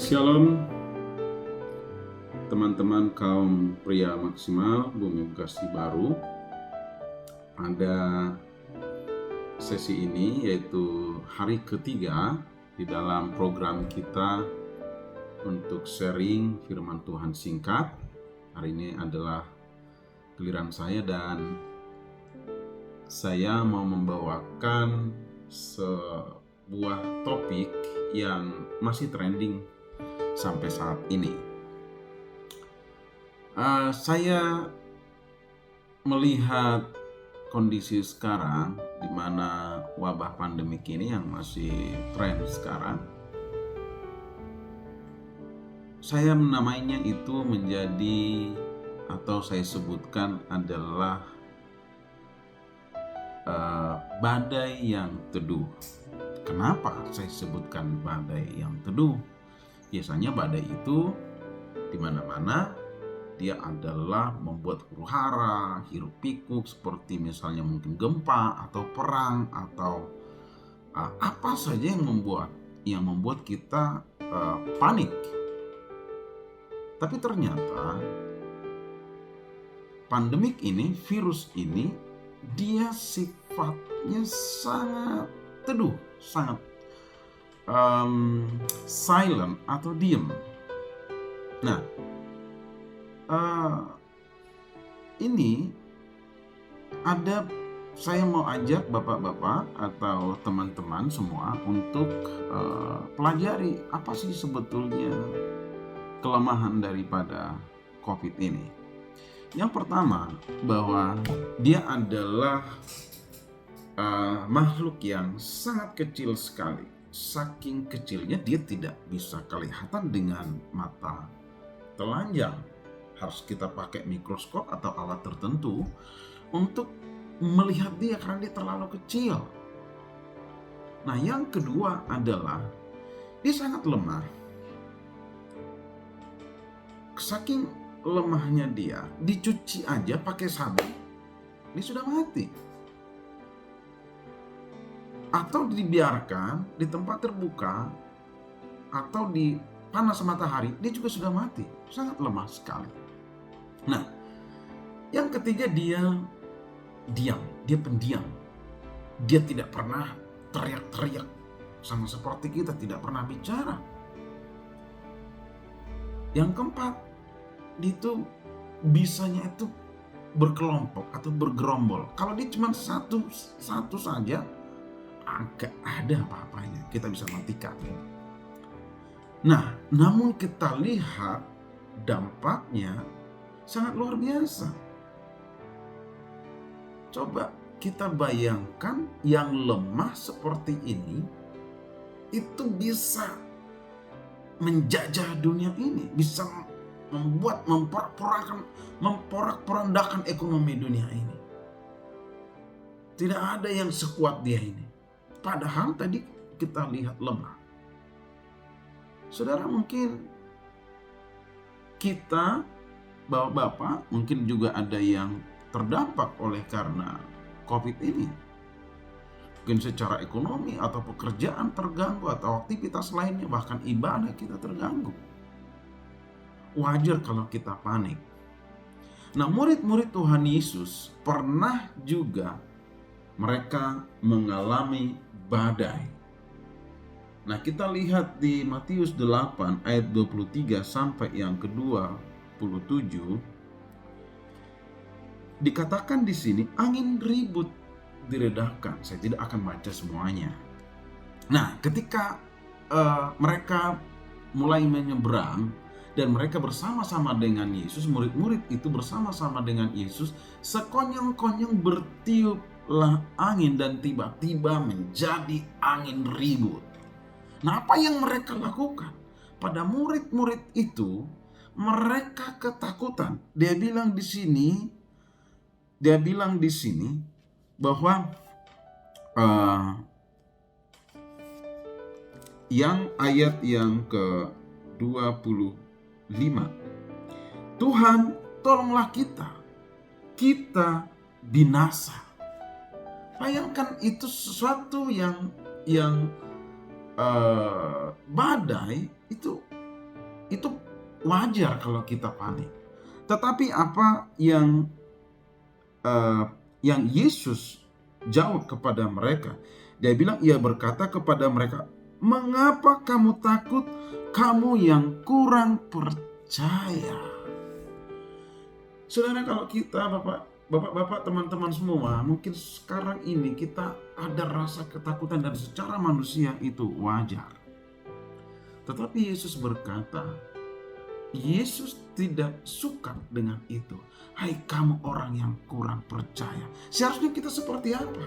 Shalom teman-teman kaum pria maksimal Bumi Bekasi Baru. Pada sesi ini yaitu hari ketiga di dalam program kita untuk sharing firman Tuhan singkat. Hari ini adalah giliran saya dan saya mau membawakan sebuah topik yang masih trending sampai saat ini. Saya melihat kondisi sekarang di mana wabah pandemik ini yang masih tren sekarang. Saya menamainya itu menjadi atau saya sebutkan adalah badai yang teduh. Kenapa saya sebutkan badai yang teduh? Biasanya badai itu di mana-mana dia adalah membuat huru-hara, hiruk pikuk seperti misalnya mungkin gempa atau perang atau apa saja yang membuat kita panik. Tapi ternyata pandemik ini, virus ini, dia sifatnya sangat teduh, sangat silent atau diem. Nah, ini saya mau ajak bapak-bapak atau teman-teman semua untuk pelajari apa sih sebetulnya kelemahan daripada COVID ini. Yang pertama, bahwa dia adalah makhluk yang sangat kecil sekali. Saking kecilnya dia tidak bisa kelihatan dengan mata telanjang. Harus kita pakai mikroskop atau alat tertentu untuk melihat dia karena dia terlalu kecil. Nah, yang kedua adalah dia sangat lemah. Saking lemahnya dia, dicuci aja pakai sabun, dia sudah mati. Atau dibiarkan di tempat terbuka atau di panas matahari, dia juga sudah mati. Sangat lemah sekali. Nah, yang ketiga dia diam, dia pendiam. Dia tidak pernah teriak-teriak, sama seperti kita tidak pernah bicara. Yang keempat, itu bisanya itu berkelompok atau bergerombol. Kalau dia cuma satu saja, agak ada apa-apanya, kita bisa matikan. Nah, namun kita lihat dampaknya sangat luar biasa. Coba kita bayangkan yang lemah seperti ini itu bisa menjajah dunia ini, bisa membuat memporak-porandakan ekonomi dunia ini. Tidak ada yang sekuat dia ini. Padahal tadi kita lihat lemah. Saudara, mungkin kita, bapak-bapak, mungkin juga ada yang terdampak oleh karena COVID ini. Mungkin secara ekonomi atau pekerjaan terganggu atau aktivitas lainnya, bahkan ibadah kita terganggu. Wajar kalau kita panik. Nah, murid-murid Tuhan Yesus pernah juga mereka mengalami badai. Nah, kita lihat di Matius 8 ayat 23 sampai yang ke-27. Dikatakan di sini angin ribut diredahkan. Saya tidak akan baca semuanya. Nah, ketika mereka mulai menyeberang dan mereka bersama-sama dengan Yesus, murid-murid itu bersama-sama dengan Yesus, sekonyong-konyong bertiuplah angin dan tiba-tiba menjadi angin ribut. Nah, apa yang mereka lakukan? Pada murid-murid itu, mereka ketakutan. Dia bilang di sini bahwa yang ayat yang ke-25. Tuhan, tolonglah kita binasa. Bayangkan itu sesuatu yang badai itu Itu wajar kalau kita panik. Tetapi apa yang Yesus jawab kepada mereka? Dia bilang, ia berkata kepada mereka, mengapa kamu takut, kamu yang kurang percaya? Saudara, kalau kita Bapak, teman-teman semua, mungkin sekarang ini kita ada rasa ketakutan dan secara manusia itu wajar. Tetapi Yesus berkata, Yesus tidak suka dengan itu. Hai kamu orang yang kurang percaya. Seharusnya kita seperti apa?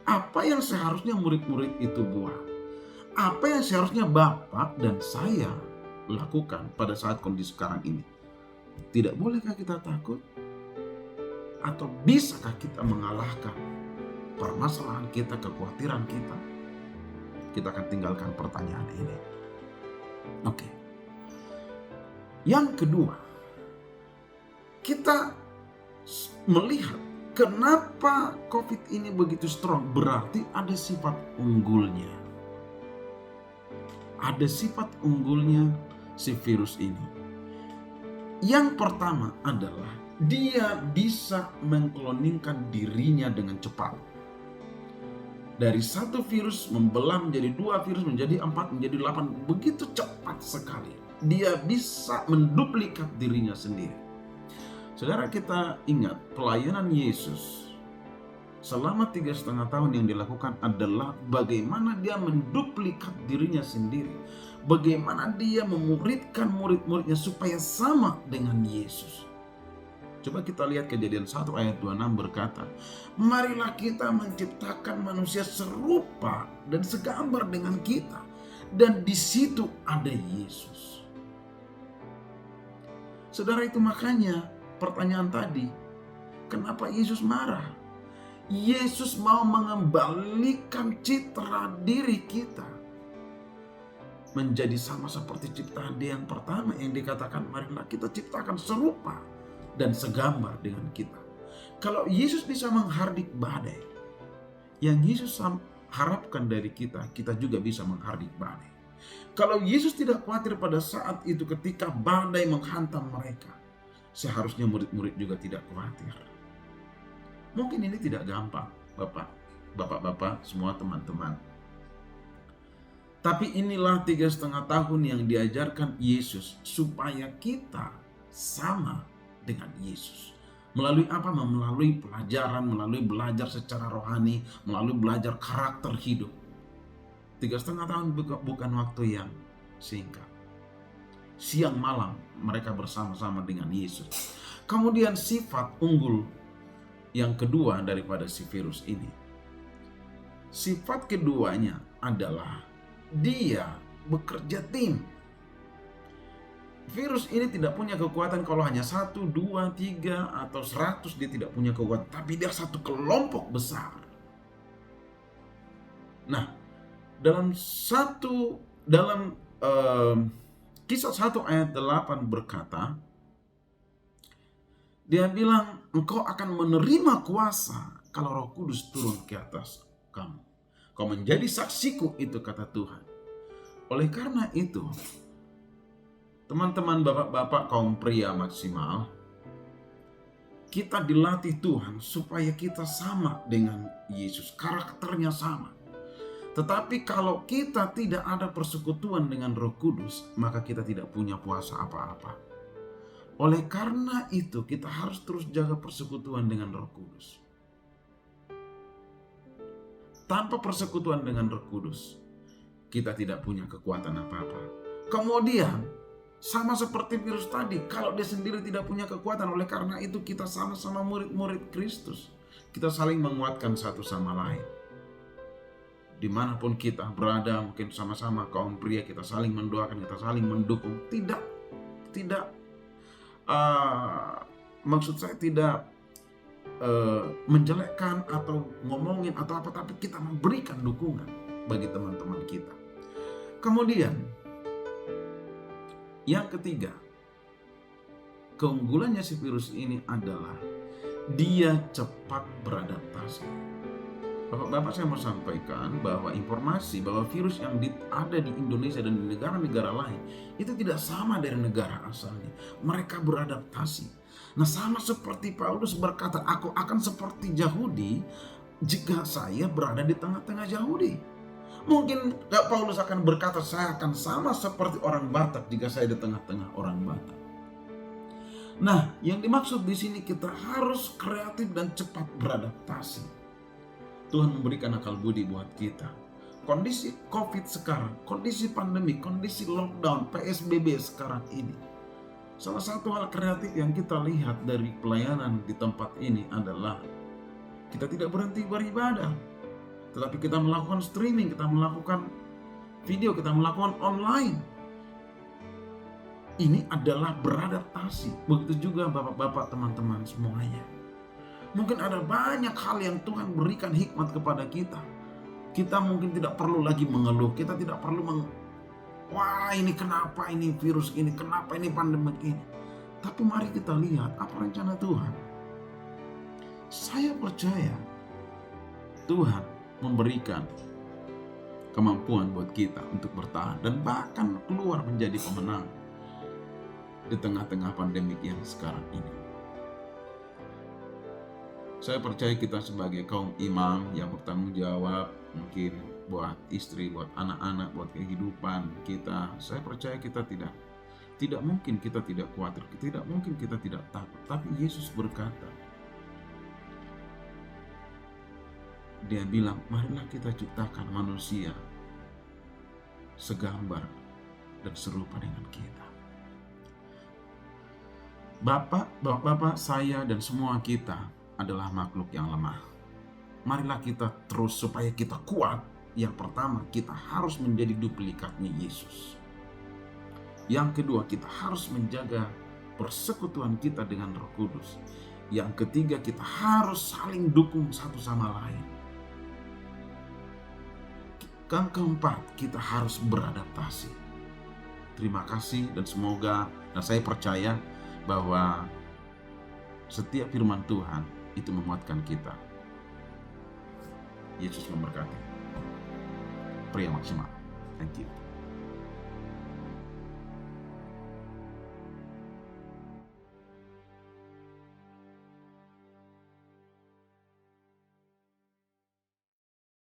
Apa yang seharusnya murid-murid itu buat? Apa yang seharusnya Bapak dan saya lakukan pada saat kondisi sekarang ini? Tidak bolehkah kita takut? Atau bisakah kita mengalahkan permasalahan kita, kekhawatiran kita? Kita akan tinggalkan pertanyaan ini. Oke. Yang kedua, kita melihat kenapa COVID ini begitu strong. Berarti ada sifat unggulnya. Ada sifat unggulnya si virus ini. Yang pertama adalah dia bisa mengkloningkan dirinya dengan cepat. Dari satu virus membelah menjadi 2 virus, menjadi 4, menjadi 8. Begitu cepat sekali. Dia bisa menduplikat dirinya sendiri. Saudara, kita ingat pelayanan Yesus selama 3,5 tahun yang dilakukan adalah bagaimana dia menduplikat dirinya sendiri. Bagaimana dia memuridkan murid-muridnya supaya sama dengan Yesus. Coba kita lihat Kejadian 1 ayat 26 berkata, marilah kita menciptakan manusia serupa dan segambar dengan kita. Dan di situ ada Yesus. Saudara, itu makanya pertanyaan tadi, kenapa Yesus marah? Yesus mau mengembalikan citra diri kita menjadi sama seperti ciptaan Dia yang pertama yang dikatakan, marilah kita ciptakan serupa dan segambar dengan kita. Kalau Yesus bisa menghardik badai, yang Yesus harapkan dari kita, kita juga bisa menghardik badai. Kalau Yesus tidak khawatir pada saat itu ketika badai menghantam mereka, seharusnya murid-murid juga tidak khawatir. Mungkin ini tidak gampang, Bapak-bapak, semua teman-teman. Tapi inilah 3,5 tahun yang diajarkan Yesus supaya kita sama dengan Yesus. Melalui apa? Melalui pelajaran, melalui belajar secara rohani, melalui belajar karakter hidup. 3,5 tahun bukan waktu yang singkat. Siang malam mereka bersama-sama dengan Yesus. Kemudian sifat unggul yang kedua daripada si virus ini. Sifat keduanya adalah dia bekerja tim. Virus ini tidak punya kekuatan kalau hanya 1, 2, 3, atau 100 dia tidak punya kekuatan. Tapi dia satu kelompok besar. Nah, dalam Kisah 1 ayat 8 berkata, dia bilang, engkau akan menerima kuasa kalau Roh Kudus turun ke atas kamu. Kau menjadi saksiku, itu kata Tuhan. Oleh karena itu, teman-teman, bapak-bapak, kaum pria maksimal, kita dilatih Tuhan supaya kita sama dengan Yesus, karakternya sama. Tetapi kalau kita tidak ada persekutuan dengan Roh Kudus, maka kita tidak punya puasa apa-apa. Oleh karena itu, kita harus terus jaga persekutuan dengan Roh Kudus. Tanpa persekutuan dengan Roh Kudus, kita tidak punya kekuatan apa-apa. Kemudian, sama seperti virus tadi, kalau dia sendiri tidak punya kekuatan, oleh karena itu kita sama-sama murid-murid Kristus. Kita saling menguatkan satu sama lain. Dimanapun kita berada, mungkin sama-sama kaum pria, kita saling mendoakan, kita saling mendukung. Maksud saya tidak menjelekkan atau ngomongin atau apa, tapi kita memberikan dukungan bagi teman-teman kita. Kemudian yang ketiga, keunggulannya si virus ini adalah dia cepat beradaptasi. Bapak-bapak, saya mau sampaikan bahwa informasi bahwa virus yang ada di Indonesia dan di negara-negara lain itu tidak sama dari negara asalnya. Mereka beradaptasi. Nah, sama seperti Paulus berkata, aku akan seperti Yahudi jika saya berada di tengah-tengah Yahudi. Mungkin Paulus akan berkata, saya akan sama seperti orang Batak jika saya di tengah-tengah orang Batak. Nah, yang dimaksud di sini kita harus kreatif dan cepat beradaptasi. Tuhan memberikan akal budi buat kita. Kondisi COVID sekarang, kondisi pandemi, kondisi lockdown, PSBB sekarang ini. Salah satu hal kreatif yang kita lihat dari pelayanan di tempat ini adalah kita tidak berhenti beribadah, tetapi kita melakukan streaming, kita melakukan video, kita melakukan online. Ini adalah beradaptasi. Begitu juga bapak-bapak, teman-teman semuanya. Mungkin ada banyak hal yang Tuhan berikan hikmat kepada kita. Kita mungkin tidak perlu lagi mengeluh. Kita tidak perlu wah ini kenapa ini virus ini, kenapa ini pandemi ini. Tapi mari kita lihat apa rencana Tuhan. Saya percaya Tuhan memberikan kemampuan buat kita untuk bertahan dan bahkan keluar menjadi pemenang di tengah-tengah pandemik yang sekarang ini. Saya percaya kita sebagai kaum imam yang bertanggung jawab, mungkin buat istri, buat anak-anak, buat kehidupan kita. Saya percaya kita tidak mungkin kita tidak khawatir, tidak mungkin kita tidak takut. Tapi Yesus berkata, Dia bilang, marilah kita ciptakan manusia segambar dan serupa dengan kita. Bapak, saya dan semua kita adalah makhluk yang lemah. Marilah kita terus supaya kita kuat. Yang pertama, kita harus menjadi duplikatnya Yesus. Yang kedua, kita harus menjaga persekutuan kita dengan Roh Kudus. Yang ketiga, kita harus saling dukung satu sama lain. Yang keempat, kita harus beradaptasi. Terima kasih dan semoga, dan saya percaya bahwa setiap firman Tuhan itu menguatkan kita. Yesus memberkati. Pria maksimal. Thank you.